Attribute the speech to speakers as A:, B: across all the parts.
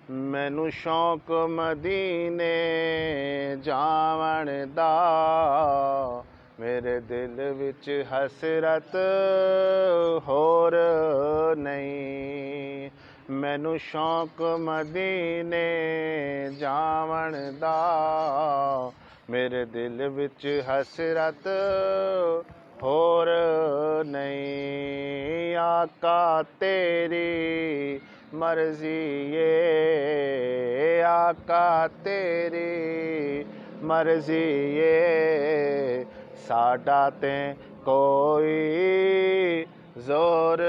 A: مینوں شوق مدینے جاون دا میرے دل وچ حسرت ہور نہیں مینوں شوق مدینے جاون دا میرے دل وچ حسرت ہور نہیں آقا تیری مرضی آقا تیری مرضی ساڈا تے کوئی زور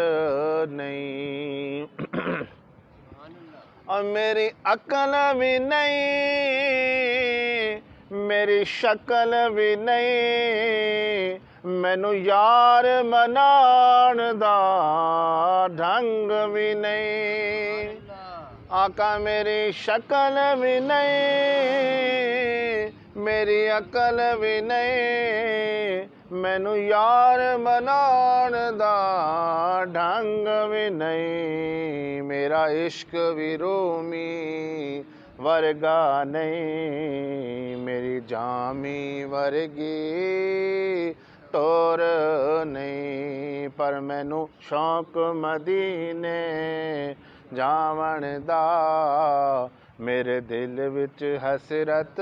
A: نہیں اور میری عقل بھی نہیں میری شکل بھی نہیں مینوں یار منان دا ڈھنگ بھی نہیں آقا میری شکل بھی نہیں میری عقل بھی نہیں مینوں یار منان دا ڈھنگ بھی نہیں میرا عشق بھی رومی ورگا نہیں میری جامی ورگی ٹور نہیں پر مینوں شوق مدینے جاون دا میرے دل وچ حسرت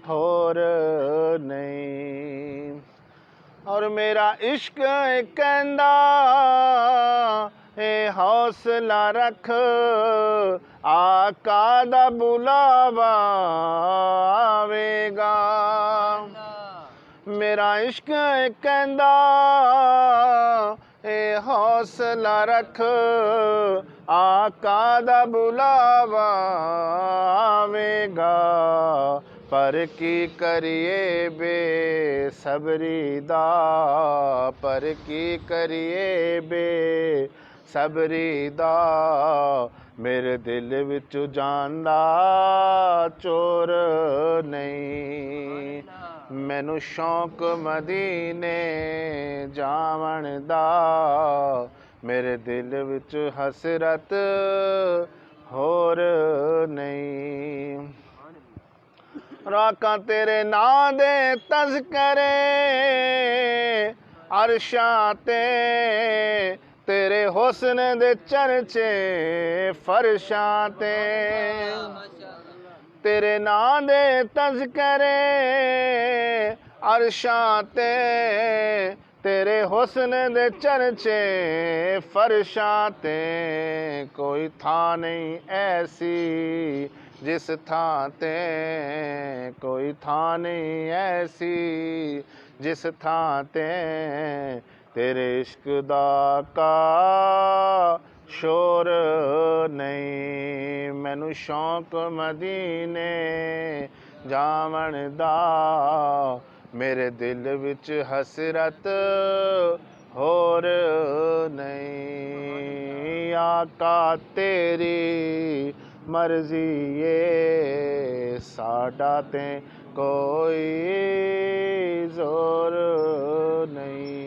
A: ہور نہیں اور میرا عشق کہندا اے حوصلہ رکھ آقا دا بلاوا آوے گا میرا عشق کہندا اے حوصلہ رکھ آقا دا بلاوا آوے گا پر کی کریے بے صبری دا پر کی کریے بے صبری دا میرے دل وچ جان دا چور نہیں مینوں شوق مدینے جاون دا میرے دل وچ حسرت ہور نہیں راکاں تیرے ناں دے تذکرے عرشاں تے تیرے حسن دے چرچے فرشاں تے تیرے ناں دے تذکرے عرشاں تے تیرے حسن دے چرچے فرشاں تے کوئی تھاں نہیں ایسی جس تھاں تے کوئی تھاں نہیں ایسی جس تھاں تے تیرے عشق دا کا شور نہیں مینوں شوق مدینے جاون دا میرے دل وچ حسرت ہور نہیں آقا تیری مرضی ساڈا تے کوئی زور نہیں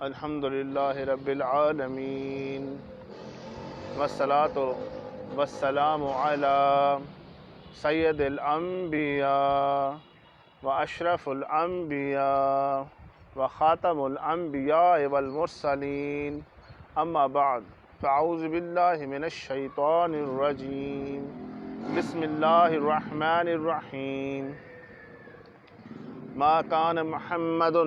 A: الحمدللہ رب العالمین والصلاة والسلام علی سید الانبیاء واشرف الانبیاء وخاتم الانبیاء والمرسلین اما بعد فاعوذ باللہ من الشیطان الرجیم بسم اللہ الرحمن الرحیم ما کان محمد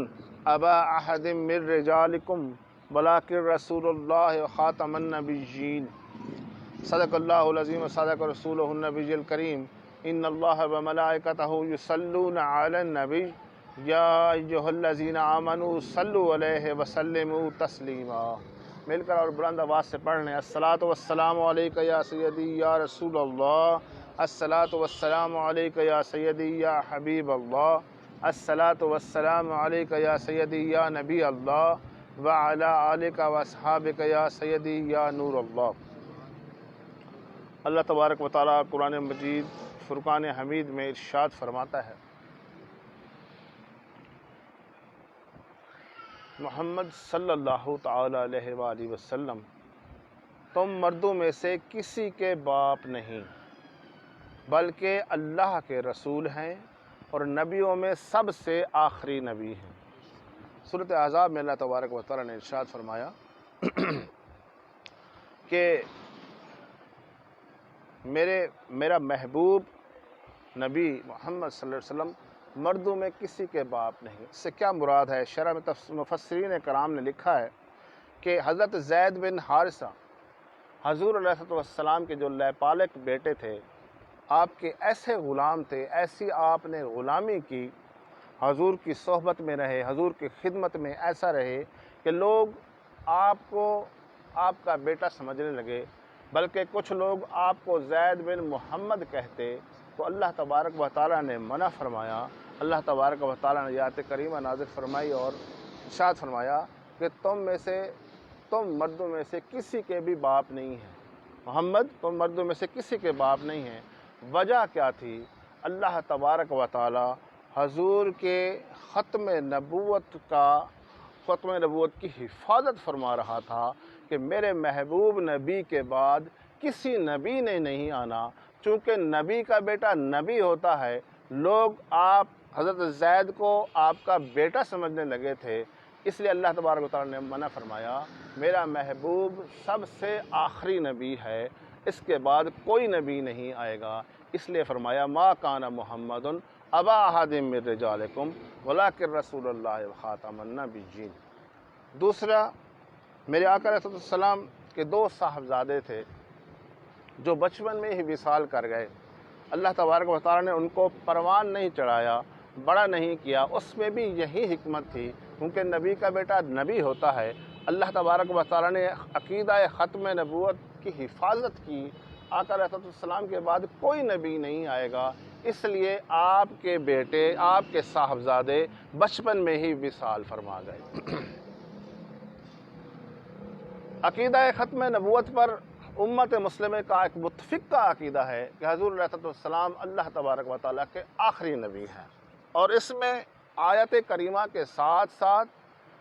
A: ابا احد من رجالکم ولکن رسول اللہ خاتم النبیین صدق اللہ العظیم وصدق رسولہ النبی الکریم ان اللہ وملائکتہ یصلون علی النبی یا ایھا الذین آمنوا صلوا علیہ وسلموا تسلیما مل کر اور بلند آواز سے پڑھ لیں الصلاۃ والسلام علیک یا سیدی یا رسول اللہ الصلاۃ والسلام علیک یا سیدی یا حبیب اللہ الصلاۃ والسلام علیک یا سیدی یا نبی اللہ وعلی آلک واصحابک یا سیدی یا نور اللہ اللہ تبارک و تعالیٰ قرآن مجید فرقان حمید میں ارشاد فرماتا ہے محمد صلی اللہ تعالی علیہ وآلہ وسلم تم مردوں میں سے کسی کے باپ نہیں بلکہ اللہ کے رسول ہیں اور نبیوں میں سب سے آخری نبی ہیں۔ سورۃ احزاب میں اللہ تبارک و تعالیٰ نے ارشاد فرمایا کہ میرا محبوب نبی محمد صلی اللہ علیہ وسلم مردوں میں کسی کے باپ نہیں۔ اس سے کیا مراد ہے؟ شرح میں مفسرین کرام نے لکھا ہے کہ حضرت زید بن حارثہ حضور علیہ السلام کے جو لیپالک بیٹے تھے، آپ کے ایسے غلام تھے، ایسی آپ نے غلامی کی، حضور کی صحبت میں رہے، حضور کی خدمت میں ایسا رہے کہ لوگ آپ کو آپ کا بیٹا سمجھنے لگے، بلکہ کچھ لوگ آپ کو زید بن محمد کہتے۔ تو اللہ تبارک و تعالیٰ نے منع فرمایا، اللہ تبارک و تعالیٰ نے آیت کریمہ نازل فرمائی اور ارشاد فرمایا کہ تم مردوں میں سے کسی کے بھی باپ نہیں ہیں۔ محمد تم مردوں میں سے کسی کے باپ نہیں ہیں۔ وجہ کیا تھی؟ اللہ تبارک و تعالیٰ حضور کے ختم نبوت کی حفاظت فرما رہا تھا کہ میرے محبوب نبی کے بعد کسی نبی نے نہیں آنا، چونکہ نبی کا بیٹا نبی ہوتا ہے۔ لوگ آپ حضرت زید کو آپ کا بیٹا سمجھنے لگے تھے، اس لیے اللہ تبارک و تعالیٰ نے منع فرمایا میرا محبوب سب سے آخری نبی ہے، اس کے بعد کوئی نبی نہیں آئے گا۔ اس لیے فرمایا ما کان محمد ابا احد من رجالکم ولکن رسول اللہ وخاتم النبیین۔ دوسرا، میرے آقا علیہ السلام کے دو صاحبزادے تھے جو بچپن میں ہی وصال کر گئے۔ اللہ تبارک و تعالیٰ نے ان کو پروان نہیں چڑھایا، بڑا نہیں کیا، اس میں بھی یہی حکمت تھی کیونکہ نبی کا بیٹا نبی ہوتا ہے۔ اللہ تبارک و تعالیٰ نے عقیدہ ختم نبوت کی حفاظت کی، آقا علیہ السلام کے بعد کوئی نبی نہیں آئے گا، اس لیے آپ کے بیٹے، آپ کے صاحبزادے بچپن میں ہی وصال فرما گئے۔ عقیدہ ختم نبوت پر امت مسلمہ کا ایک متفقہ عقیدہ ہے کہ حضور علیہ السلام اللہ تبارک و تعالیٰ کے آخری نبی ہیں، اور اس میں آیت کریمہ کے ساتھ ساتھ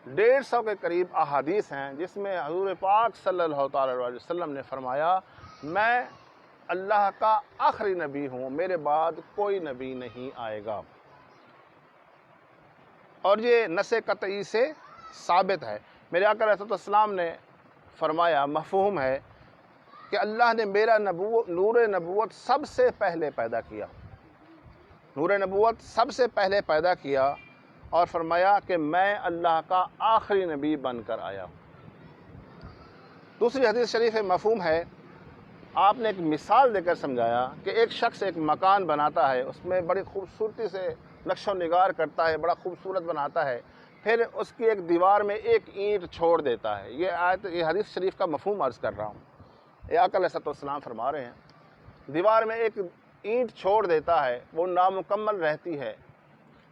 A: 150 کے قریب احادیث ہیں جس میں حضور پاک صلی اللہ تعالیٰ علیہ وسلم نے فرمایا میں اللہ کا آخری نبی ہوں، میرے بعد کوئی نبی نہیں آئے گا، اور یہ نص قطعی سے ثابت ہے۔ میرے آقا علیہ السلام نے فرمایا، مفہوم ہے کہ اللہ نے میرا نور نبوت سب سے پہلے پیدا کیا، نور نبوت سب سے پہلے پیدا کیا، اور فرمایا کہ میں اللہ کا آخری نبی بن کر آیا ہوں۔ دوسری حدیث شریف مفہوم ہے، آپ نے ایک مثال دے کر سمجھایا کہ ایک شخص ایک مکان بناتا ہے، اس میں بڑی خوبصورتی سے نقش و نگار کرتا ہے، بڑا خوبصورت بناتا ہے، پھر اس کی ایک دیوار میں ایک اینٹ چھوڑ دیتا ہے۔ یہ حدیث شریف کا مفہوم عرض کر رہا ہوں۔ یہ آقا علیہ السلام فرما رہے ہیں دیوار میں ایک اینٹ چھوڑ دیتا ہے، وہ نامکمل رہتی ہے،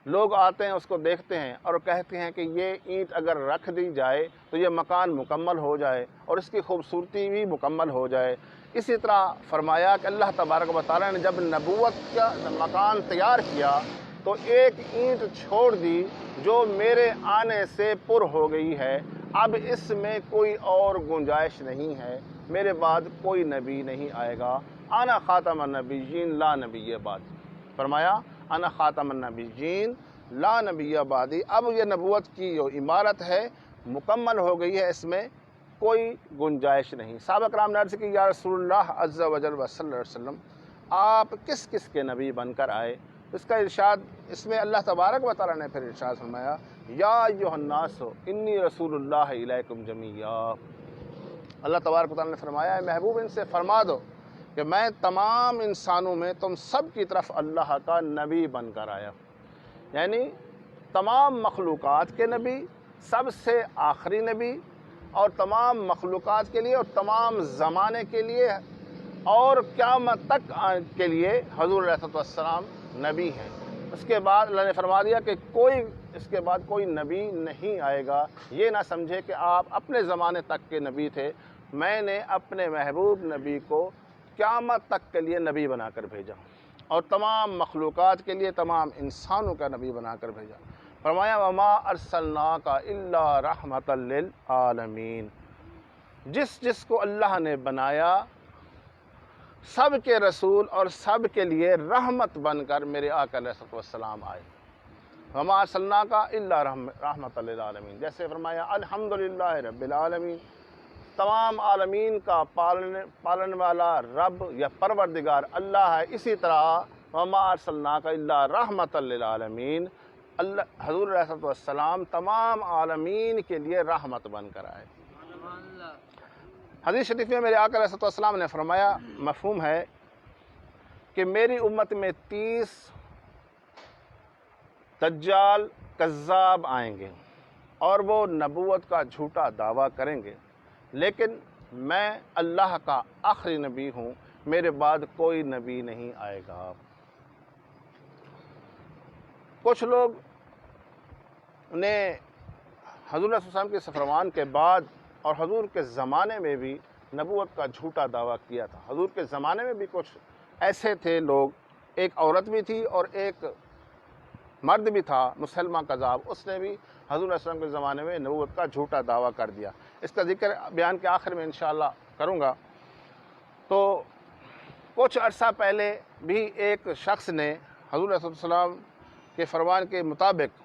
A: لوگ آتے ہیں اس کو دیکھتے ہیں اور کہتے ہیں کہ یہ اینٹ اگر رکھ دی جائے تو یہ مکان مکمل ہو جائے اور اس کی خوبصورتی بھی مکمل ہو جائے۔ اسی طرح فرمایا کہ اللہ تبارک و تعالیٰ نے جب نبوت کا مکان تیار کیا تو ایک اینٹ چھوڑ دی جو میرے آنے سے پر ہو گئی ہے، اب اس میں کوئی اور گنجائش نہیں ہے، میرے بعد کوئی نبی نہیں آئے گا، انا خاتم النبیین لا نبی بعد۔ فرمایا انا خاتم النبیین لا نبی بعدی، اب یہ نبوت کی جو عمارت ہے مکمل ہو گئی ہے، اس میں کوئی گنجائش نہیں۔ صحابہ کرام نے عرض کی یا رسول اللہ عز و جل و صلی اللہ علیہ وسلم، آپ کس کس کے نبی بن کر آئے؟ اس کا ارشاد، اس میں اللہ تبارک و تعالیٰ نے پھر ارشاد فرمایا یا ایھا الناس انی رسول اللہ الیکم جمیعا۔ اللہ تبارک و تعالیٰ نے فرمایا اے محبوب ان سے فرما دو کہ میں تمام انسانوں میں تم سب کی طرف اللہ کا نبی بن کر آیا، یعنی تمام مخلوقات کے نبی، سب سے آخری نبی، اور تمام مخلوقات کے لیے اور تمام زمانے کے لیے اور قیامت تک کے لیے حضور علیہ السلام نبی ہیں۔ اس کے بعد اللہ نے فرما دیا کہ اس کے بعد کوئی نبی نہیں آئے گا، یہ نہ سمجھے کہ آپ اپنے زمانے تک کے نبی تھے، میں نے اپنے محبوب نبی کو قیامت تک کے لیے نبی بنا کر بھیجا اور تمام مخلوقات کے لیے، تمام انسانوں کا نبی بنا کر بھیجا۔ فرمایا وما ارسلناک الا رحمۃ للعالمین، جس جس کو اللہ نے بنایا سب کے رسول اور سب کے لیے رحمت بن کر میرے آقا علیہ الصلوۃ والسلام آئے۔ وما ارسلناک الا رحمۃ للعالمین، جیسے فرمایا الحمدللہ رب العالمین، تمام عالمین کا پالن والا رب یا پروردگار اللہ ہے۔ اسی طرح وما ارسلناک الا رحمۃ للعالمین، حضور علیہ الصلوۃ والسلام تمام عالمین کے لیے رحمت بن کر آئے۔ حدیث شریف میں میرے آقا علیہ الصلوۃ والسلام نے فرمایا، مفہوم ہے کہ میری امت میں 30 دجال کذاب آئیں گے اور وہ نبوت کا جھوٹا دعویٰ کریں گے، لیکن میں اللہ کا آخری نبی ہوں، میرے بعد کوئی نبی نہیں آئے گا۔ کچھ لوگ نے حضور صلی اللہ علیہ وسلم کے فرمان کے بعد اور حضور کے زمانے میں بھی نبوت کا جھوٹا دعویٰ کیا تھا۔ حضور کے زمانے میں بھی کچھ ایسے تھے لوگ، ایک عورت بھی تھی اور ایک مرد بھی تھا مسلمہ کذاب، اس نے بھی حضور علیہ السلام کے زمانے میں نبوت کا جھوٹا دعویٰ کر دیا۔ اس کا ذکر بیان کے آخر میں انشاءاللہ کروں گا۔ تو کچھ عرصہ پہلے بھی ایک شخص نے حضور علیہ السلام کے فرمان کے مطابق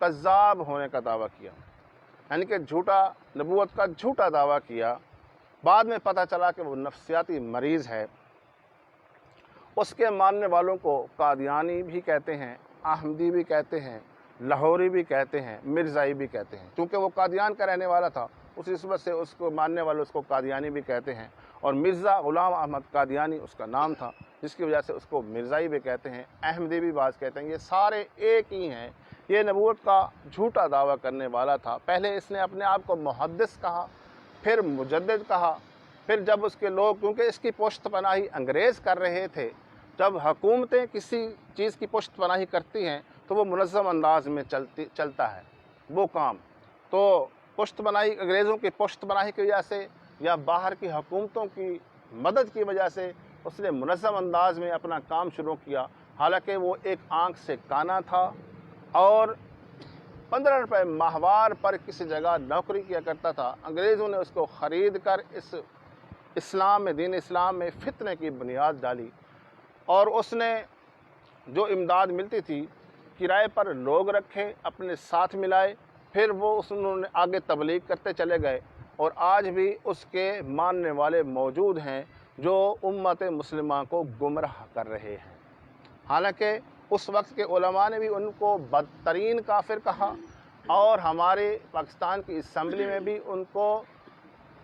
A: کذاب ہونے کا دعویٰ کیا، یعنی کہ نبوت کا جھوٹا دعویٰ کیا۔ بعد میں پتہ چلا کہ وہ نفسیاتی مریض ہے۔ اس کے ماننے والوں کو قادیانی بھی کہتے ہیں، احمدی بھی کہتے ہیں، لاہوری بھی کہتے ہیں، مرزائی بھی کہتے ہیں۔ چونکہ وہ قادیان کا رہنے والا تھا، اس نسبت سے اس کو ماننے والے اس کو قادیانی بھی کہتے ہیں، اور مرزا غلام احمد قادیانی اس کا نام تھا، جس کی وجہ سے اس کو مرزائی بھی کہتے ہیں، احمدی بھی بعض کہتے ہیں۔ یہ سارے ایک ہی ہیں۔ یہ نبوت کا جھوٹا دعویٰ کرنے والا تھا۔ پہلے اس نے اپنے آپ کو محدث کہا، پھر مجدد کہا، پھر جب اس کے لوگ، کیونکہ اس کی پشت پناہی انگریز کر رہے تھے، جب حکومتیں کسی چیز کی پشت پناہی کرتی ہیں تو وہ منظم انداز میں چلتا ہے وہ کام۔ تو پشت پناہی، انگریزوں کی پشت پناہی کی وجہ سے یا باہر کی حکومتوں کی مدد کی وجہ سے اس نے منظم انداز میں اپنا کام شروع کیا، حالانکہ وہ ایک آنکھ سے کانا تھا اور 15 روپے ماہوار پر کسی جگہ نوکری کیا کرتا تھا۔ انگریزوں نے اس کو خرید کر اس اسلام میں، دین اسلام میں فتنے کی بنیاد ڈالی، اور اس نے جو امداد ملتی تھی کرائے پر لوگ رکھے، اپنے ساتھ ملائے، پھر وہ انہوں نے آگے تبلیغ کرتے چلے گئے، اور آج بھی اس کے ماننے والے موجود ہیں جو امت مسلمہ کو گمراہ کر رہے ہیں۔ حالانکہ اس وقت کے علماء نے بھی ان کو بدترین کافر کہا، اور ہمارے پاکستان کی اسمبلی میں بھی ان کو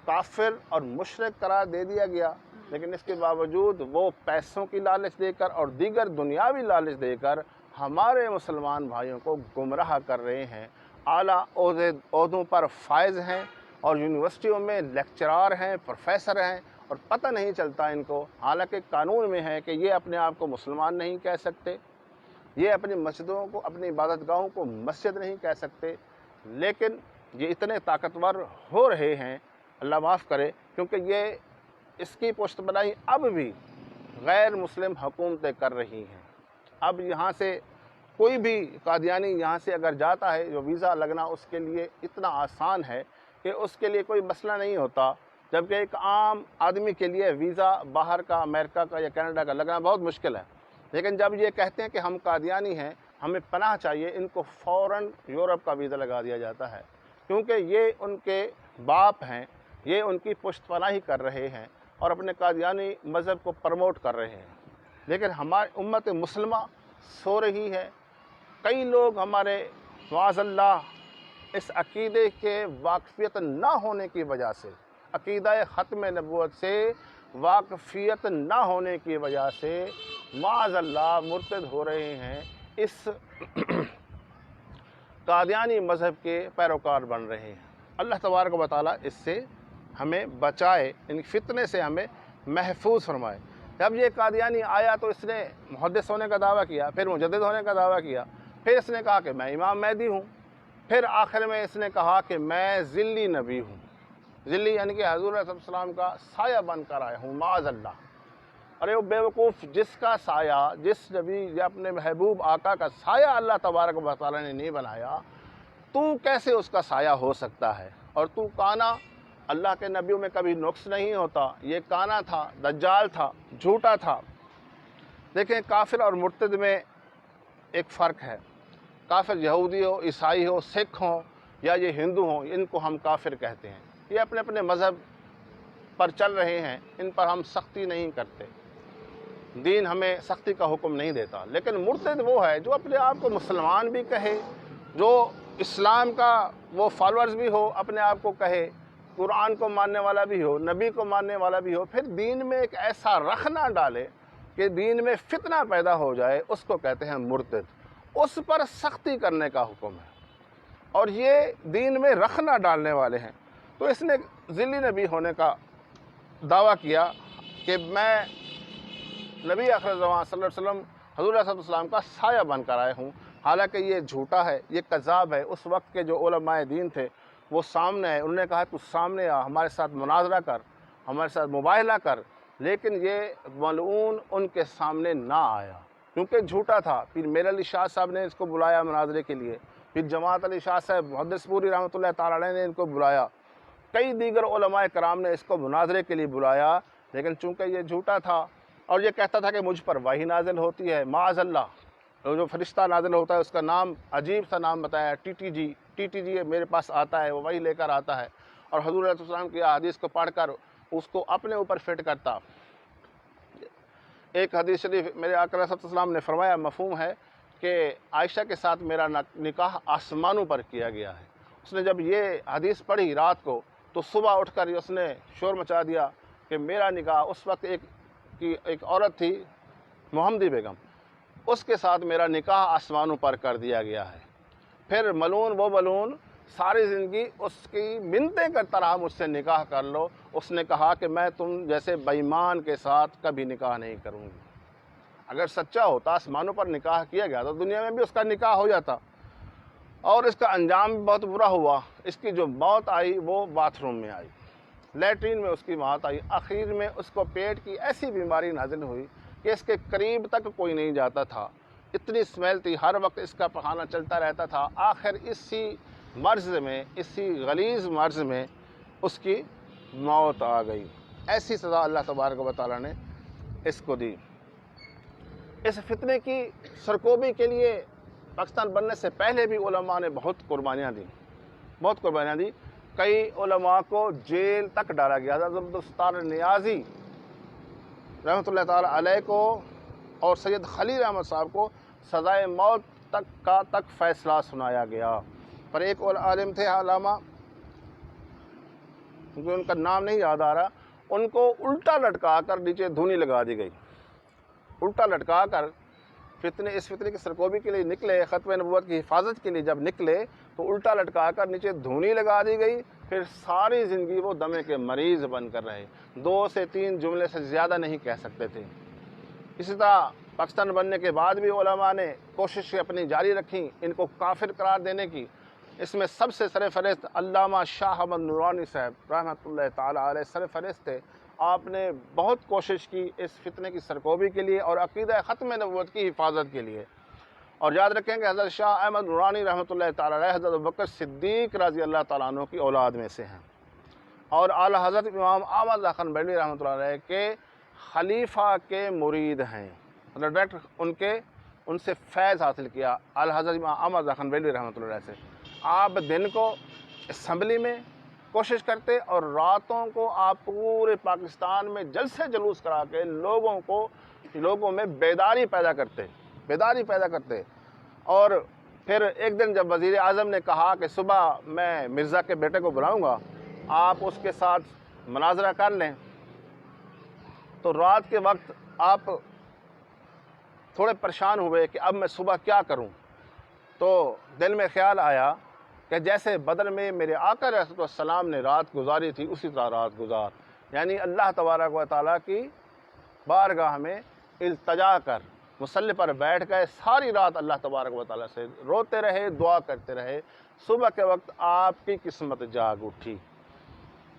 A: کافر اور مشرک قرار دے دیا گیا، لیکن اس کے باوجود وہ پیسوں کی لالچ دے کر اور دیگر دنیاوی لالچ دے کر ہمارے مسلمان بھائیوں کو گمراہ کر رہے ہیں۔ اعلیٰ عہدوں پر فائز ہیں اور یونیورسٹیوں میں لیکچرار ہیں، پروفیسر ہیں، اور پتہ نہیں چلتا ان کو، حالانکہ قانون میں ہے کہ یہ اپنے آپ کو مسلمان نہیں کہہ سکتے، یہ اپنی مسجدوں کو، اپنی عبادت گاہوں کو مسجد نہیں کہہ سکتے، لیکن یہ اتنے طاقتور ہو رہے ہیں، اللہ معاف کرے، کیونکہ یہ اس کی پشت پناہی اب بھی غیر مسلم حکومتیں کر رہی ہیں۔ اب یہاں سے کوئی بھی قادیانی یہاں سے اگر جاتا ہے، جو ویزا لگنا اس کے لیے اتنا آسان ہے کہ اس کے لیے کوئی مسئلہ نہیں ہوتا، جبکہ ایک عام آدمی کے لیے ویزا باہر کا، امریکہ کا یا کینیڈا کا لگنا بہت مشکل ہے۔ لیکن جب یہ کہتے ہیں کہ ہم قادیانی ہیں، ہمیں پناہ چاہیے، ان کو فوراً یورپ کا ویزا لگا دیا جاتا ہے، کیونکہ یہ ان کے باپ ہیں، یہ ان کی پشت پناہی کر رہے ہیں اور اپنے قادیانی مذہب کو پروموٹ کر رہے ہیں۔ لیکن ہماری امت مسلمہ سو رہی ہے۔ کئی لوگ ہمارے معاذ اللہ اس عقیدے کے واقفیت نہ ہونے کی وجہ سے، عقیدہ ختم نبوت سے واقفیت نہ ہونے کی وجہ سے معاذ اللہ مرتد ہو رہے ہیں، اس قادیانی مذہب کے پیروکار بن رہے ہیں۔ اللہ تبارک و تعالیٰ اس سے ہمیں بچائے، ان فتنے سے ہمیں محفوظ فرمائے۔ جب یہ قادیانی آیا تو اس نے محدث ہونے کا دعویٰ کیا، پھر مجدد ہونے کا دعویٰ کیا، پھر اس نے کہا کہ میں امام مہدی ہوں، پھر آخر میں اس نے کہا کہ میں ذلی نبی ہوں۔ ذلی یعنی کہ حضور علیہ السلام کا سایہ بن کر آیا ہوں، معاذ اللہ۔ ارے وہ بیوقوف، جس کا سایہ، جس نبی یا اپنے محبوب آقا کا سایہ اللہ تبارک و تعالیٰ نے نہیں بنایا، تو کیسے اس کا سایہ ہو سکتا ہے؟ اور تو کانا، اللہ کے نبیوں میں کبھی نقص نہیں ہوتا، یہ کانا تھا، دجال تھا، جھوٹا تھا۔ دیکھیں کافر اور مرتد میں ایک فرق ہے۔ کافر یہودی ہو، عیسائی ہو، سکھ ہوں یا یہ ہندو ہوں، ان کو ہم کافر کہتے ہیں۔ یہ اپنے اپنے مذہب پر چل رہے ہیں، ان پر ہم سختی نہیں کرتے، دین ہمیں سختی کا حکم نہیں دیتا۔ لیکن مرتد وہ ہے جو اپنے آپ کو مسلمان بھی کہے، جو اسلام کا وہ فالورز بھی ہو، اپنے آپ کو کہے، قرآن کو ماننے والا بھی ہو، نبی کو ماننے والا بھی ہو، پھر دین میں ایک ایسا رخ نہ ڈالے کہ دین میں فتنہ پیدا ہو جائے، اس کو کہتے ہیں مرتد۔ اس پر سختی کرنے کا حکم ہے، اور یہ دین میں رخ نہ ڈالنے والے ہیں۔ تو اس نے ذلی نبی ہونے کا دعویٰ کیا کہ میں نبی آخر زمان صلی اللہ علیہ وسلم، حضور صلی اللہ علیہ وسلم کا سایہ بن کر آئے ہوں، حالانکہ یہ جھوٹا ہے، یہ کذاب ہے۔ اس وقت کے جو علماء دین تھے وہ سامنے آئے، انہوں نے کہا تو سامنے آ، ہمارے ساتھ مناظرہ کر، ہمارے ساتھ مباہلہ کر، لیکن یہ ملعون ان کے سامنے نہ آیا کیونکہ جھوٹا تھا۔ پھر میر علی شاہ صاحب نے اس کو بلایا مناظرے کے لیے، پھر جماعت علی شاہ صاحب محدث پوری رحمۃ اللہ تعالیٰ علیہ نے ان کو بلایا، کئی دیگر علماء کرام نے اس کو مناظرے کے لیے بلایا، لیکن چونکہ یہ جھوٹا تھا اور یہ کہتا تھا کہ مجھ پر وحی نازل ہوتی ہے، معاذ اللہ، جو فرشتہ نازل ہوتا ہے اس کا نام عجیب سا نام بتایا، ٹی ٹی جی میرے پاس آتا ہے، وہ وحی لے کر آتا ہے، اور حضور علیہ السلام کی حدیث کو پڑھ کر اس کو اپنے اوپر فٹ کرتا۔ ایک حدیث شریف میرے آقا صلی اللہ علیہ وسلم نے فرمایا، مفہوم ہے کہ عائشہ کے ساتھ میرا نکاح آسمانوں پر کیا گیا ہے۔ اس نے جب یہ حدیث پڑھی رات کو تو صبح اٹھ کر اس نے شور مچا دیا کہ میرا نکاح، اس وقت ایک عورت تھی محمدی بیگم، اس کے ساتھ میرا نکاح آسمانوں پر کر دیا گیا ہے۔ پھر ملعون ساری زندگی اس کی منتیں کرتا رہا، مجھ سے نکاح کر لو۔ اس نے کہا کہ میں تم جیسے بے ایمان کے ساتھ کبھی نکاح نہیں کروں گی۔ اگر سچا ہوتا، آسمانوں پر نکاح کیا گیا تو دنیا میں بھی اس کا نکاح ہو جاتا، اور اس کا انجام بھی بہت برا ہوا۔ اس کی جو موت آئی وہ باتھ روم میں آئی، لیٹرین میں اس کی موت آئی۔ آخر میں اس کو پیٹ کی ایسی بیماری نازل ہوئی کہ اس کے قریب تک کوئی نہیں جاتا تھا، اتنی اسمیل تھی، ہر وقت اس کا پخانہ چلتا رہتا تھا۔ آخر اسی مرض میں، اسی غلیظ مرض میں اس کی موت آ گئی۔ ایسی سزا اللہ تبارک و تعالیٰ نے اس کو دی۔ اس فتنے کی سرکوبی کے لیے پاکستان بننے سے پہلے بھی علماء نے بہت قربانیاں دی۔ کئی علماء کو جیل تک ڈالا گیا۔ حضرت عبدالستار نیازی رحمۃ اللہ تعالیٰ علیہ کو اور سید خلیل احمد صاحب کو سزائے موت تک فیصلہ سنایا گیا۔ پر ایک اور عالم تھے علامہ، کیونکہ ان کا نام نہیں یاد آ رہا، ان کو الٹا لٹکا کر نیچے دھونی لگا دی گئی۔ الٹا لٹکا کر اس فتنے کی سرکوبی کے لیے نکلے، ختم نبوت کی حفاظت کے لیے جب نکلے تو الٹا لٹکا کر نیچے دھونی لگا دی گئی۔ پھر ساری زندگی وہ دمے کے مریض بن کر رہے، 2 سے 3 جملے سے زیادہ نہیں کہہ سکتے تھے۔ اسی طرح پاکستان بننے کے بعد بھی علماء نے کوششیں اپنی جاری رکھیں ان کو کافر قرار دینے کی۔ اس میں سب سے سرفہرست علامہ شاہ احمد نورانی صاحب رحمۃ اللہ تعالیٰ علیہ سرفہرست تھے۔ آپ نے بہت کوشش کی اس فتنے کی سرکوبی کے لیے اور عقیدہ ختم نبوت کی حفاظت کے لیے۔ اور یاد رکھیں کہ حضرت شاہ احمد نورانی رحمۃ اللہ تعالیٰ علیہ حضرت ابوبکر صدیق رضی اللہ تعالیٰ عنہ کی اولاد میں سے ہیں، اور اعلیٰ حضرت امام احمد رضا خان بریلوی رحمۃ اللہ علیہ کے خلیفہ کے مرید ہیں، مطلب ڈائریکٹ ان سے فیض حاصل کیا اعلیٰ حضرت امام احمد رضا خان بریلوی رحمۃ اللہ علیہ سے۔ آپ دن کو اسمبلی میں کوشش کرتے اور راتوں کو آپ پورے پاکستان میں جلسے جلوس کرا کے لوگوں میں بیداری پیدا کرتے۔ اور پھر ایک دن جب وزیر اعظم نے کہا کہ صبح میں مرزا کے بیٹے کو بلاؤں گا، آپ اس کے ساتھ مناظرہ کر لیں، تو رات کے وقت آپ تھوڑے پریشان ہوئے کہ اب میں صبح کیا کروں۔ تو دل میں خیال آیا کہ جیسے بدر میں میرے آقا علیہ السلام نے رات گزاری تھی اسی طرح رات گزار، یعنی اللہ تبارک و تعالیٰ کی بارگاہ میں التجا کر مصلی پر بیٹھ گئے، ساری رات اللہ تبارک و تعالیٰ سے روتے رہے، دعا کرتے رہے۔ صبح کے وقت آپ کی قسمت جاگ اٹھی،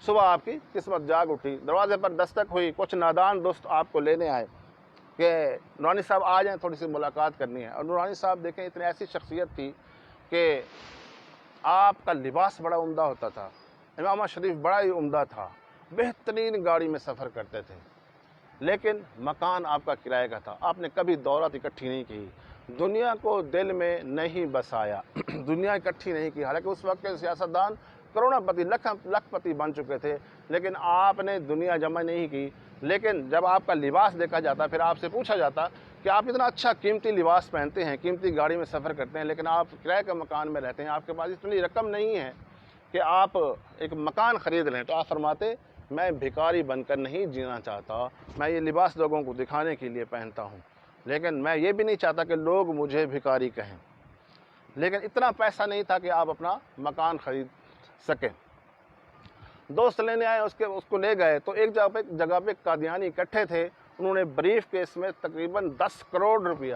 A: صبح آپ کی قسمت جاگ اٹھی، دروازے پر دستک ہوئی، کچھ نادان دوست آپ کو لینے آئے کہ نورانی صاحب آ جائیں، تھوڑی سی ملاقات کرنی ہے۔ اور نورانی صاحب دیکھیں اتنی ایسی شخصیت تھی کہ آپ کا لباس بڑا عمدہ ہوتا تھا، امامہ شریف بڑا ہی عمدہ تھا، بہترین گاڑی میں سفر کرتے تھے، لیکن مکان آپ کا کرائے کا تھا۔ آپ نے کبھی دولت اکٹھی نہیں کی، دنیا کو دل میں نہیں بسایا، دنیا اکٹھی نہیں کی۔ حالانکہ اس وقت کے سیاستدان کروڑوں پتی، لکھ پتی بن چکے تھے، لیکن آپ نے دنیا جمع نہیں کی۔ لیکن جب آپ کا لباس دیکھا جاتا، پھر آپ سے پوچھا جاتا کہ آپ اتنا اچھا قیمتی لباس پہنتے ہیں، قیمتی گاڑی میں سفر کرتے ہیں، لیکن آپ کرائے کے مکان میں رہتے ہیں، آپ کے پاس اتنی رقم نہیں ہے کہ آپ ایک مکان خرید لیں۔ تو آپ فرماتے میں بھکاری بن کر نہیں جینا چاہتا، میں یہ لباس لوگوں کو دکھانے کے لیے پہنتا ہوں، لیکن میں یہ بھی نہیں چاہتا کہ لوگ مجھے بھکاری کہیں۔ لیکن اتنا پیسہ نہیں تھا کہ آپ اپنا مکان خرید سکیں۔ دوست لینے آئے، اس کو لے گئے تو ایک جگہ پہ قادیانی اکٹھے تھے، انہوں نے بریف کیس میں تقریباً 10 کروڑ روپیہ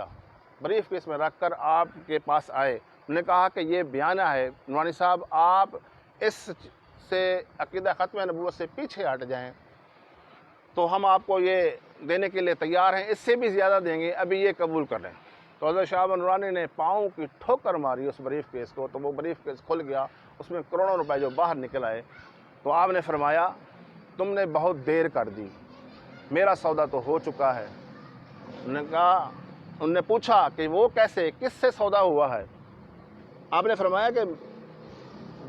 A: بریف کیس میں رکھ کر آپ کے پاس آئے۔ انہوں نے کہا کہ یہ بیانہ ہے نورانی صاحب، آپ اس سے عقیدہ ختم نبوت سے پیچھے ہٹ جائیں تو ہم آپ کو یہ دینے کے لیے تیار ہیں، اس سے بھی زیادہ دیں گے، ابھی یہ قبول کر لیں۔ تو حضرت شاہ نورانی نے پاؤں کی ٹھوکر ماری اس بریف کیس کو، تو وہ بریف کیس کھل گیا، اس میں کروڑوں روپے جو باہر نکل آئے۔ تو آپ نے فرمایا تم نے بہت دیر کر دی، میرا سودا تو ہو چکا ہے۔ انہوں نے پوچھا کہ وہ کیسے، کس سے سودا ہوا ہے؟ آپ نے فرمایا کہ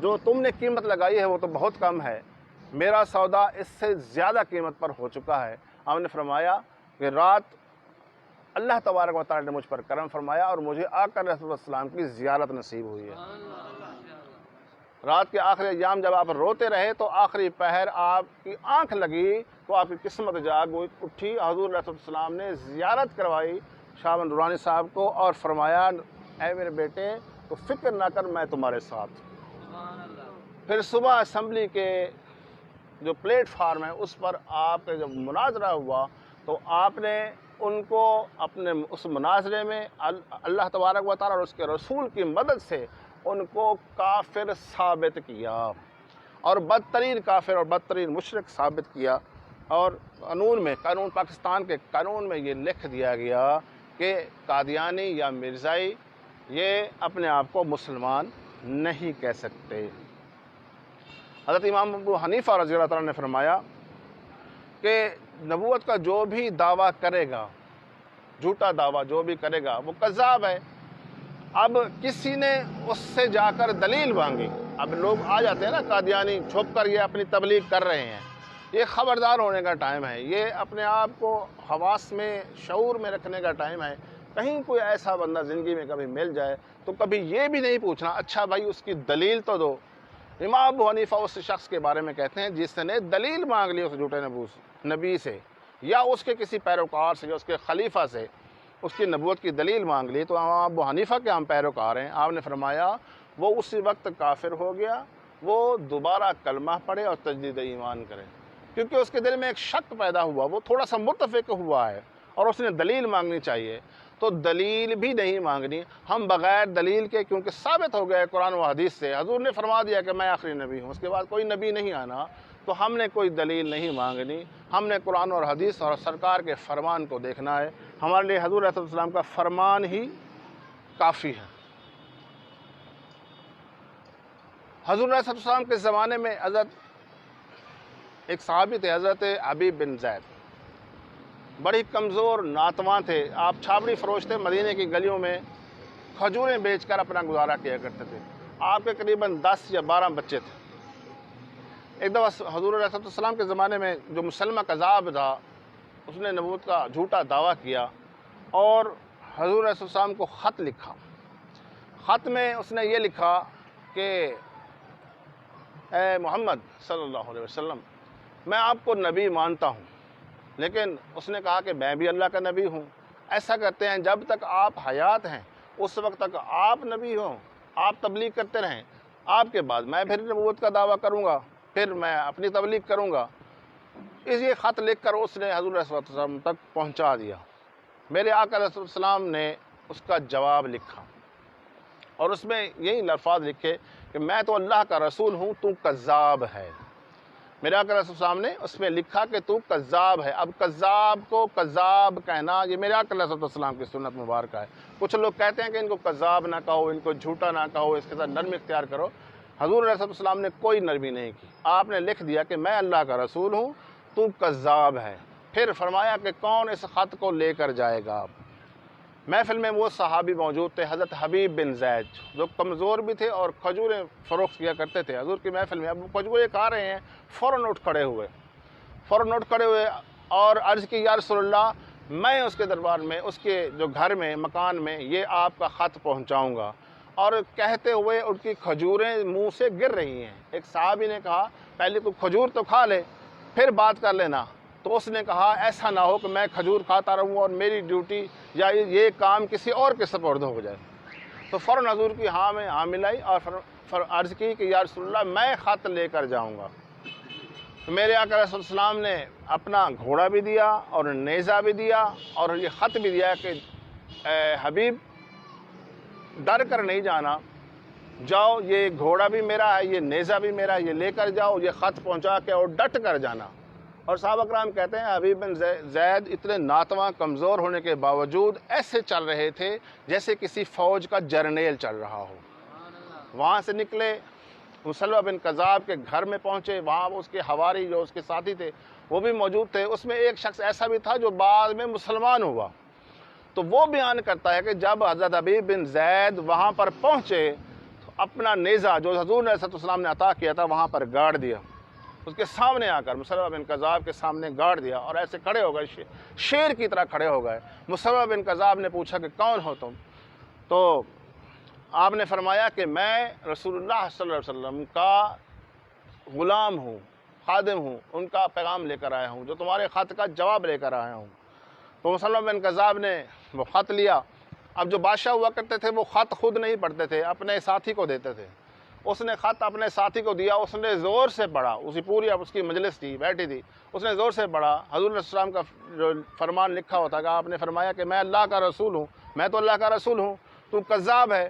A: جو تم نے قیمت لگائی ہے وہ تو بہت کم ہے، میرا سودا اس سے زیادہ قیمت پر ہو چکا ہے۔ آپ نے فرمایا کہ رات اللہ تبارک و تعالی نے مجھ پر کرم فرمایا اور مجھے آقا علیہ السلام کی زیارت نصیب ہوئی ہے۔ رات کے آخری ایام جب آپ روتے رہے تو آخری پہر آپ کی آنکھ لگی تو آپ کی قسمت جاگ اٹھی، حضور علیہ السلام نے زیارت کروائی شاہ نورانی صاحب کو اور فرمایا اے میرے بیٹے تو فکر نہ کر، میں تمہارے ساتھ۔ پھر صبح اسمبلی کے جو پلیٹ فارم ہے اس پر آپ کا جب مناظرہ ہوا تو آپ نے ان کو اپنے اس مناظرے میں اللہ تبارک و تعالیٰ اور اس کے رسول کی مدد سے ان کو کافر ثابت کیا اور بدترین کافر اور بدترین مشرک ثابت کیا۔ اور قانون پاکستان کے قانون میں یہ لکھ دیا گیا کہ قادیانی یا مرزائی یہ اپنے آپ کو مسلمان نہیں کہہ سکتے۔ حضرت امام ابو حنیفہ رضی اللہ تعالیٰ نے فرمایا کہ نبوت کا جو بھی دعویٰ کرے گا، جھوٹا دعویٰ جو بھی کرے گا وہ کذاب ہے۔ اب کسی نے اس سے جا کر دلیل مانگی، اب لوگ آ جاتے ہیں نا قادیانی، چھپ کر یہ اپنی تبلیغ کر رہے ہیں، یہ خبردار ہونے کا ٹائم ہے، یہ اپنے آپ کو حواس میں شعور میں رکھنے کا ٹائم ہے۔ کہیں کوئی ایسا بندہ زندگی میں کبھی مل جائے تو کبھی یہ بھی نہیں پوچھنا اچھا بھائی اس کی دلیل تو دو۔ امام ابو حنیفہ اس شخص کے بارے میں کہتے ہیں جس نے دلیل مانگ لی اس جھوٹے نبی سے یا اس کے کسی پیروکار سے یا اس کے خلیفہ سے، اس کی نبوت کی دلیل مانگ لی، تو امام ابو حنیفہ کے ہم پیروکار ہیں۔ آپ نے فرمایا وہ اسی وقت کافر ہو گیا، وہ دوبارہ کلمہ پڑھے اور تجدید ایمان کرے، کیونکہ اس کے دل میں ایک شک پیدا ہوا، وہ تھوڑا سا متفق ہوا ہے اور اس نے دلیل مانگنی چاہیے۔ تو دلیل بھی نہیں مانگنی، ہم بغیر دلیل کے، کیونکہ ثابت ہو گیا ہے قرآن و حدیث سے، حضور نے فرما دیا کہ میں آخری نبی ہوں، اس کے بعد کوئی نبی نہیں آنا، تو ہم نے کوئی دلیل نہیں مانگنی، ہم نے قرآن اور حدیث اور سرکار کے فرمان کو دیکھنا ہے۔ ہمارے لیے حضور علیہ السلام کا فرمان ہی کافی ہے۔ حضور علیہ السلام کے زمانے میں ایک صحابی تھے حضرت حبیب بن زید، بڑی کمزور ناتواں تھے، آپ چھاپڑی فروش تھے، مدینے کی گلیوں میں کھجوریں بیچ کر اپنا گزارا کیا کرتے تھے۔ آپ کے قریباً 10 یا 12 بچے تھے۔ ایک دفعہ حضور علیہ السلام کے زمانے میں جو مسلمہ کذاب تھا اس نے نبوت کا جھوٹا دعویٰ کیا اور حضور علیہ السلام کو خط لکھا۔ خط میں اس نے یہ لکھا کہ اے محمد صلی اللہ علیہ وسلم، میں آپ کو نبی مانتا ہوں، لیکن اس نے کہا کہ میں بھی اللہ کا نبی ہوں۔ ایسا کرتے ہیں جب تک آپ حیات ہیں اس وقت تک آپ نبی ہوں، آپ تبلیغ کرتے رہیں، آپ کے بعد میں پھر نبوت کا دعویٰ کروں گا، پھر میں اپنی تبلیغ کروں گا۔ یہ خط لکھ کر اس نے حضور علیہ السلام تک پہنچا دیا۔ میرے آقا علیہ السلام نے اس کا جواب لکھا اور اس میں یہی الفاظ لکھے کہ میں تو اللہ کا رسول ہوں، تو کذاب ہے۔ میرے آقا رسول صلی اللہ علیہ وسلم نے اس پہ لکھا کہ تو کذاب ہے۔ اب کذاب کو کذاب کہنا یہ میرے آقا رسول اللہ علیہ وسلم کی سنت مبارکہ ہے۔ کچھ لوگ کہتے ہیں کہ ان کو کذاب نہ کہو، ان کو جھوٹا نہ کہو، اس کے ساتھ نرمی اختیار کرو۔ حضور علیہ السلام نے کوئی نرمی نہیں کی، آپ نے لکھ دیا کہ میں اللہ کا رسول ہوں، تو کذاب ہے۔ پھر فرمایا کہ کون اس خط کو لے کر جائے گا۔ محفل میں وہ صحابی موجود تھے حضرت حبیب بن زید، جو کمزور بھی تھے اور کھجوریں فروخت کیا کرتے تھے حضور کی محفل میں۔ اب وہ کھجوریں کھا رہے ہیں، فوراً اٹھ کھڑے ہوئے اور عرض کی یا رسول اللہ، میں اس کے دربار میں، اس کے جو گھر میں، مکان میں یہ آپ کا خط پہنچاؤں گا۔ اور کہتے ہوئے ان کی کھجوریں منہ سے گر رہی ہیں۔ ایک صحابی نے کہا پہلے تو کھجور تو کھا لے پھر بات کر لینا۔ تو اس نے کہا ایسا نہ ہو کہ میں کھجور کھاتا رہوں اور میری ڈیوٹی یا یہ کام کسی اور کے سپرد ہو جائے۔ تو فوراً حضور کی ہاں میں ہاں ملائی اور عرض کی کہ یا رسول اللہ میں خط لے کر جاؤں گا۔ تو میرے آقا رسول السلام نے اپنا گھوڑا بھی دیا اور نیزہ بھی دیا اور یہ خط بھی دیا کہ اے حبیب ڈر کر نہیں جانا، جاؤ، یہ گھوڑا بھی میرا ہے، یہ نیزہ بھی میرا ہے، یہ لے کر جاؤ، یہ خط پہنچا کے اور ڈٹ کر جانا۔ اور صحابہ کرام کہتے ہیں حبیب بن زید اتنے ناتواں کمزور ہونے کے باوجود ایسے چل رہے تھے جیسے کسی فوج کا جرنیل چل رہا ہو۔ وہاں سے نکلے، مسلمہ بن کذاب کے گھر میں پہنچے، وہاں اس کے حواری جو اس کے ساتھی تھے وہ بھی موجود تھے۔ اس میں ایک شخص ایسا بھی تھا جو بعد میں مسلمان ہوا۔ تو وہ بیان کرتا ہے کہ جب حضرت حبیب بن زید وہاں پر پہنچے تو اپنا نیزہ جو حضور علیہ السلام نے عطا کیا تھا وہاں پر گاڑ دیا، اس کے سامنے آ کر مسلمہ بن کذاب کے سامنے گاڑ دیا اور ایسے کھڑے ہو گئے، شیر کی طرح کھڑے ہو گئے۔ مسلمہ بن کذاب نے پوچھا کہ کون ہو تم؟ تو آپ نے فرمایا کہ میں رسول اللہ صلی اللہ علیہ وسلم کا غلام ہوں، خادم ہوں، ان کا پیغام لے کر آیا ہوں، جو تمہارے خط کا جواب لے کر آیا ہوں۔ تو مسلمہ بن کذاب نے وہ خط لیا۔ اب جو بادشاہ ہوا کرتے تھے وہ خط خود نہیں پڑھتے تھے، اپنے ساتھی کو دیتے تھے۔ اس نے خط اپنے ساتھی کو دیا، اس نے زور سے پڑھا، اس کی مجلس تھی، بیٹھی تھی، اس نے زور سے پڑھا۔ حضور علیہ السلام کا جو فرمان لکھا ہوتا کہ آپ نے فرمایا کہ میں اللہ کا رسول ہوں، میں تو اللہ کا رسول ہوں، تو کذاب ہے۔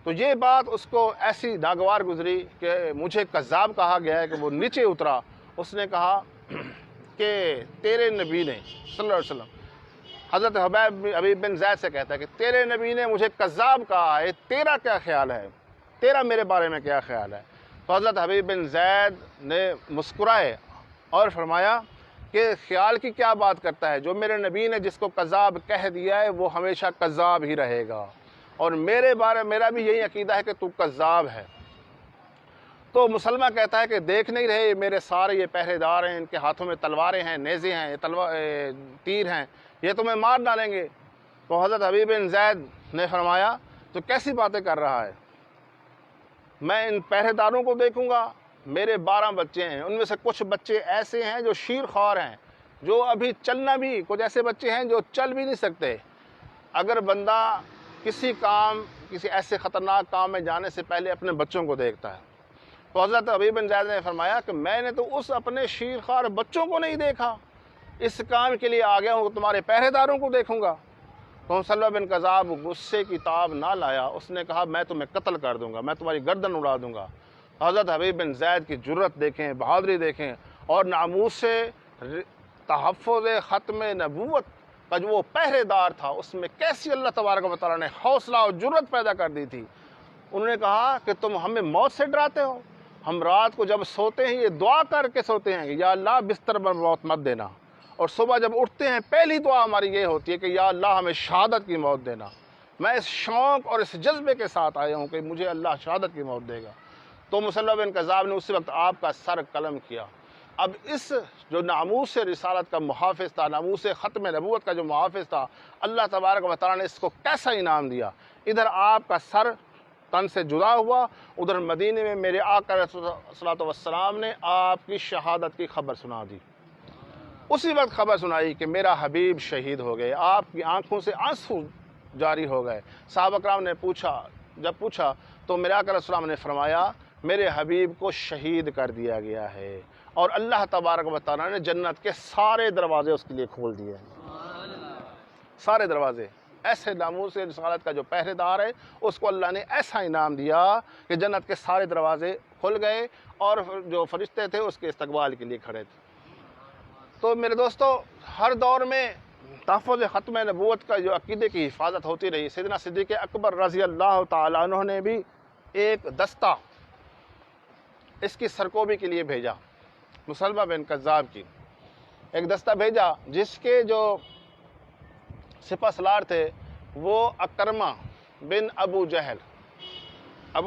A: تو یہ بات اس کو ایسی ناگوار گزری کہ مجھے کذاب کہا گیا ہے کہ وہ نیچے اترا۔ اس نے کہا کہ تیرے نبی نے صلی اللہ علیہ وسلم، حضرت حبیب بن زید سے کہتا ہے کہ تیرے نبی نے مجھے کذاب کہا ہے، تیرا کیا خیال ہے، تیرا میرے بارے میں کیا خیال ہے؟ تو حضرت حبیب بن زید نے مسکرائے اور فرمایا کہ خیال کی کیا بات کرتا ہے، جو میرے نبی نے جس کو کذاب کہہ دیا ہے وہ ہمیشہ کذاب ہی رہے گا، اور میرا بھی یہی عقیدہ ہے کہ تو کذاب ہے۔ تو مسلمہ کہتا ہے کہ دیکھ نہیں رہے میرے سارے یہ پہرے دار ہیں، ان کے ہاتھوں میں تلواریں ہیں، نیزے ہیں، تیر ہیں، یہ تمہیں مار ڈالیں گے۔ تو حضرت حبیب بن زید نے فرمایا تو کیسی باتیں کر رہا ہے، میں ان پہرے داروں کو دیکھوں گا، میرے 12 بچے ہیں، ان میں سے کچھ بچے ایسے ہیں جو شیر خوار ہیں، جو ابھی چلنا بھی، کچھ ایسے بچے ہیں جو چل بھی نہیں سکتے۔ اگر بندہ کسی ایسے خطرناک کام میں جانے سے پہلے اپنے بچوں کو دیکھتا ہے، تو حضرت حبیب بن زید نے فرمایا کہ میں نے تو اس اپنے شیر خوار بچوں کو نہیں دیکھا، اس کام کے لیے آ گیا ہوں، تمہارے پہرے داروں کو دیکھوں گا۔ تو مسلمہ بن کذاب غصے کی تاب نہ لایا، اس نے کہا میں تمہیں قتل کر دوں گا، میں تمہاری گردن اڑا دوں گا۔ حضرت حبیب بن زید کی جرت دیکھیں، بہادری دیکھیں، اور ناموس سے تحفظ ختم نبوت کا جو وہ پہرے دار تھا، اس میں کیسی اللہ تبارک و تعالیٰ نے حوصلہ اور جرت پیدا کر دی تھی۔ انہوں نے کہا کہ تم ہمیں موت سے ڈراتے ہو، ہم رات کو جب سوتے ہیں یہ دعا کر کے سوتے ہیں کہ یا اللہ بستر پر موت مت دینا، اور صبح جب اٹھتے ہیں پہلی دعا ہماری یہ ہوتی ہے کہ یا اللہ ہمیں شہادت کی موت دینا۔ میں اس شوق اور اس جذبے کے ساتھ آیا ہوں کہ مجھے اللہ شہادت کی موت دے گا۔ تو مسلمہ بن کذاب نے اسی وقت آپ کا سر قلم کیا۔ اب اس جو ناموس رسالت کا محافظ تھا، ناموس ختم نبوت کا جو محافظ تھا، اللہ تبارک و تعالیٰ نے اس کو کیسا انعام دیا۔ ادھر آپ کا سر تن سے جدا ہوا، ادھر مدینے میں میرے آقا صلی اللہ علیہ وسلم نے آپ کی شہادت کی خبر سنا دی۔ اسی وقت خبر سنائی کہ میرا حبیب شہید ہو گئے، آپ کی آنکھوں سے آنسو جاری ہو گئے۔ صحابہ کرام نے جب پوچھا تو میرے آقا صلی اللہ علیہ وسلم نے فرمایا میرے حبیب کو شہید کر دیا گیا ہے، اور اللہ تبارک و تعالیٰ نے جنت کے سارے دروازے اس کے لیے کھول دیے ہیں، سارے دروازے۔ ایسے ناموس رسالت کا جو پہرے دار ہے اس کو اللہ نے ایسا انعام دیا کہ جنت کے سارے دروازے کھل گئے اور جو فرشتے تھے اس کے استقبال کے لیے کھڑے تھے۔ تو میرے دوستو، ہر دور میں تحفظ ختم نبوت کا جو عقیدے کی حفاظت ہوتی رہی۔ سیدنا صدیق اکبر رضی اللہ تعالیٰ عنہ نے بھی ایک دستہ اس کی سرکوبی کے لیے بھیجا، مسلمہ بن کذاب کی ایک دستہ بھیجا، جس کے جو سپہ سالار تھے وہ اکرمہ بن ابو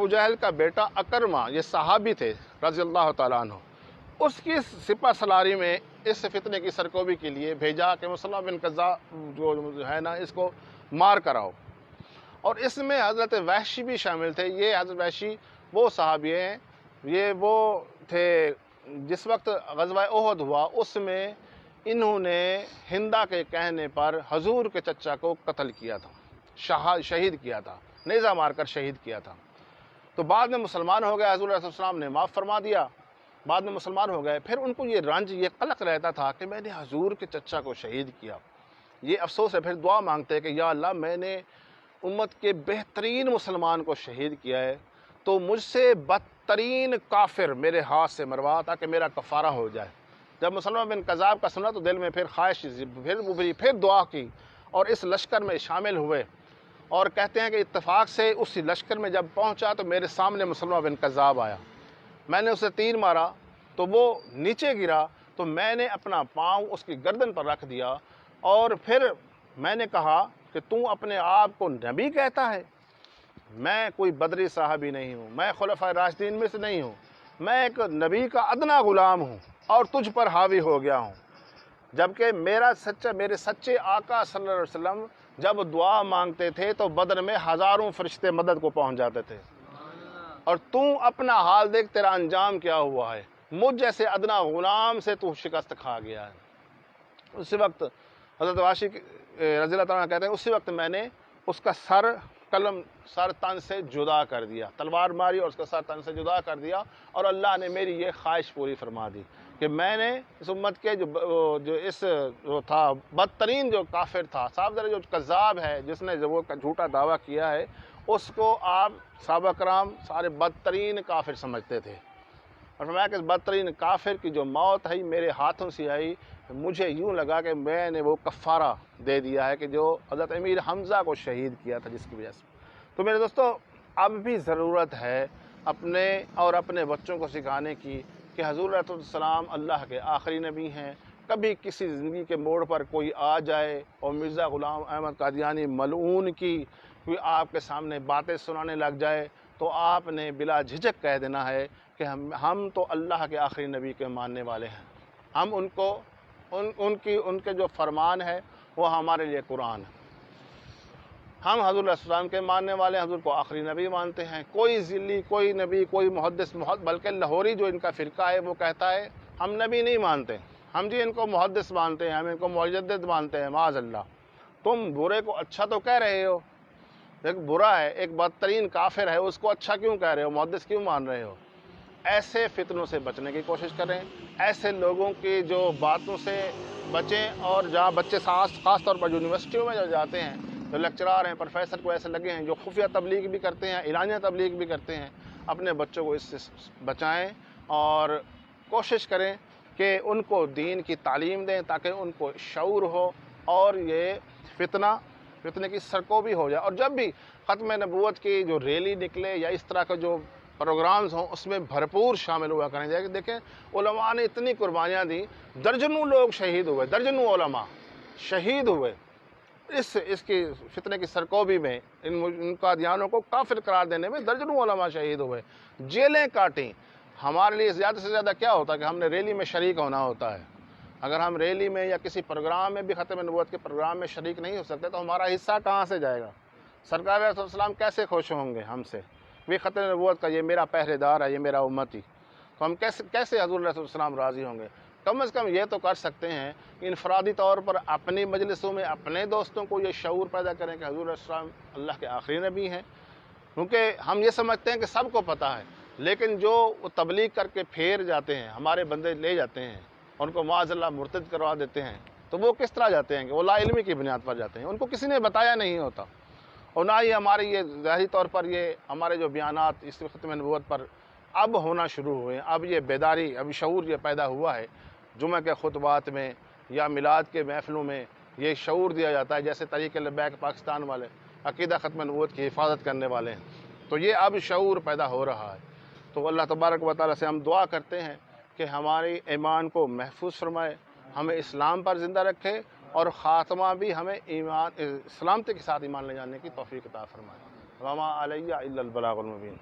A: جہل کا بیٹا اکرمہ، یہ صحابی تھے رضی اللہ تعالیٰ عنہ۔ اس کی سپہ سالاری میں اس فتنے کی سرکوبی کے لیے بھیجا کہ مسلمہ بن کذاب جو ہے نا اس کو مار کراؤ، اور اس میں حضرت وحشی بھی شامل تھے۔ یہ حضرت وحشی وہ صحابی ہیں، یہ وہ تھے جس وقت غزوہ احد ہوا اس میں انہوں نے ہندا کے کہنے پر حضور کے چچا کو قتل کیا تھا، شہید کیا تھا، نیزہ مار کر شہید کیا تھا۔ تو بعد میں مسلمان ہو گئے، حضور علیہ السلام نے معاف فرما دیا، بعد میں مسلمان ہو گئے۔ پھر ان کو یہ رنج، یہ قلق رہتا تھا کہ میں نے حضور کے چچا کو شہید کیا، یہ افسوس ہے۔ پھر دعا مانگتے ہیں کہ یا اللہ، میں نے امت کے بہترین مسلمان کو شہید کیا ہے، تو مجھ سے بدترین کافر میرے ہاتھ سے مروا تاکہ میرا کفارہ ہو جائے۔ جب مسلمہ بن کذاب کا سنا تو دل میں پھر خواہش پھر ابھری، پھر دعا کی اور اس لشکر میں شامل ہوئے، اور کہتے ہیں کہ اتفاق سے اسی لشکر میں جب پہنچا تو میرے سامنے مسلمہ بن کذاب آیا، میں نے اسے تیر مارا تو وہ نیچے گرا، تو میں نے اپنا پاؤں اس کی گردن پر رکھ دیا، اور پھر میں نے کہا کہ تو اپنے آپ کو نبی کہتا ہے؟ میں کوئی بدری صحابی نہیں ہوں، میں خلفائے راشدین میں سے نہیں ہوں، میں ایک نبی کا ادنا غلام ہوں اور تجھ پر حاوی ہو گیا ہوں۔ جبکہ میرے سچے آقا صلی اللہ علیہ وسلم جب دعا مانگتے تھے تو بدر میں ہزاروں فرشتے مدد کو پہنچ جاتے تھے، اور تو اپنا حال دیکھ، تیرا انجام کیا ہوا ہے، مجھ جیسے ادنا غلام سے تو شکست کھا گیا ہے۔ اسی وقت حضرت وحشی رضی اللہ تعالیٰ کہتے ہیں اسی وقت میں نے اس کا سر تن سے جدا کر دیا، تلوار ماری اور اس کا سر تن سے جدا کر دیا، اور اللہ نے میری یہ خواہش پوری فرما دی کہ میں نے اس امت کے جو تھا بدترین جو کافر تھا، صاحب جو کذاب ہے، جس نے وہ جھوٹا دعویٰ کیا ہے، اس کو آپ صحابہ کرام سارے بدترین کافر سمجھتے تھے، اور فرمایا کہ اس بدترین کافر کی جو موت ہے میرے ہاتھوں سے آئی، مجھے یوں لگا کہ میں نے وہ کفارہ دے دیا ہے کہ جو حضرت امیر حمزہ کو شہید کیا تھا جس کی وجہ سے۔ تو میرے دوستو، اب بھی ضرورت ہے اپنے اور اپنے بچوں کو سکھانے کی کہ حضور علیہ السلام اللہ کے آخری نبی ہیں۔ کبھی کسی زندگی کے موڑ پر کوئی آ جائے اور مرزا غلام احمد قادیانی ملعون کی کوئی آپ کے سامنے باتیں سنانے لگ جائے تو آپ نے بلا جھجک کہہ دینا ہے کہ ہم تو اللہ کے آخری نبی کے ماننے والے ہیں، ہم ان کے جو فرمان ہے وہ ہمارے لیے قرآن ہے، ہم حضور علیہ السلام کے ماننے والے ہیں، حضور کو آخری نبی مانتے ہیں۔ کوئی ذلی، کوئی نبی، کوئی محدث بلکہ لاہوری جو ان کا فرقہ ہے وہ کہتا ہے ہم نبی نہیں مانتے، ہم جی ان کو محدث مانتے ہیں، ہم ان کو مجدد مانتے ہیں۔ معاذ اللہ، تم برے کو اچھا تو کہہ رہے ہو، ایک برا ہے، ایک بدترین کافر ہے، اس کو اچھا کیوں کہہ رہے ہو، محدث کیوں مان رہے ہو؟ ایسے فتنوں سے بچنے کی کوشش کریں، ایسے لوگوں کی جو باتوں سے بچیں، اور جہاں بچے خاص طور پر یونیورسٹیوں میں جو جاتے ہیں، جو لیکچرار ہیں، پروفیسر کو ایسے لگے ہیں جو خفیہ تبلیغ بھی کرتے ہیں، اعلانیہ تبلیغ بھی کرتے ہیں، اپنے بچوں کو اس سے بچائیں اور کوشش کریں کہ ان کو دین کی تعلیم دیں تاکہ ان کو شعور ہو اور یہ فتنے کی سرکوبی ہو جائے۔ اور جب بھی ختم نبوت کی جو ریلی نکلے یا اس طرح کا جو پروگرامز ہوں اس میں بھرپور شامل ہوا کریں جائے کہ دیکھیں علماء نے اتنی قربانیاں دی، درجنوں لوگ شہید ہوئے، درجنوں علماء شہید ہوئے اس کی فتنے کی سرکوبی میں، ان قادیانوں کو کافر قرار دینے میں درجنوں علماء شہید ہوئے، جیلیں کاٹیں۔ ہمارے لیے زیادہ سے زیادہ کیا ہوتا ہے کہ ہم نے ریلی میں شریک ہونا ہوتا ہے۔ اگر ہم ریلی میں یا کسی پروگرام میں بھی ختم نبوت کے پروگرام میں شریک نہیں ہو سکتے تو ہمارا حصہ کہاں سے جائے گا؟ سرکار علیہ السلام کیسے خوش ہوں گے ہم سے؟ بھی ختم نبوت کا یہ میرا پہرے دار ہے، یہ میرا امتی، تو ہم کیسے حضور علیہ السلام راضی ہوں گے؟ کم از کم یہ تو کر سکتے ہیں کہ انفرادی طور پر اپنی مجلسوں میں اپنے دوستوں کو یہ شعور پیدا کریں کہ حضور علیہ السلام اللہ کے آخری نبی ہیں، کیونکہ ہم یہ سمجھتے ہیں کہ سب کو پتہ ہے، لیکن جو وہ تبلیغ کر کے پھیر جاتے ہیں، ہمارے بندے لے جاتے ہیں، ان کو معاذ اللہ مرتد کروا دیتے ہیں، تو وہ کس طرح جاتے ہیں کہ وہ لا علمی کی بنیاد پر جاتے ہیں، ان کو کسی نے بتایا نہیں ہوتا، اور نہ ہی ہمارے یہ ظاہری طور پر یہ ہمارے جو بیانات اس ختم نبوت پر اب ہونا شروع ہوئے ہیں۔ اب یہ بیداری، اب شعور یہ پیدا ہوا ہے، جمعہ کے خطبات میں یا میلاد کے محفلوں میں یہ شعور دیا جاتا ہے، جیسے تحریک لبیک پاکستان والے عقیدہ ختم نبوت کی حفاظت کرنے والے ہیں، تو یہ اب شعور پیدا ہو رہا ہے۔ تو اللہ تبارک و تعالیٰ سے ہم دعا کرتے ہیں کہ ہماری ایمان کو محفوظ فرمائے، ہمیں اسلام پر زندہ رکھے، اور خاتمہ بھی ہمیں سلامتی کے ساتھ ایمان لے جانے کی توفیق عطا فرمائے۔ وما علیہ الا البلاغ المبین۔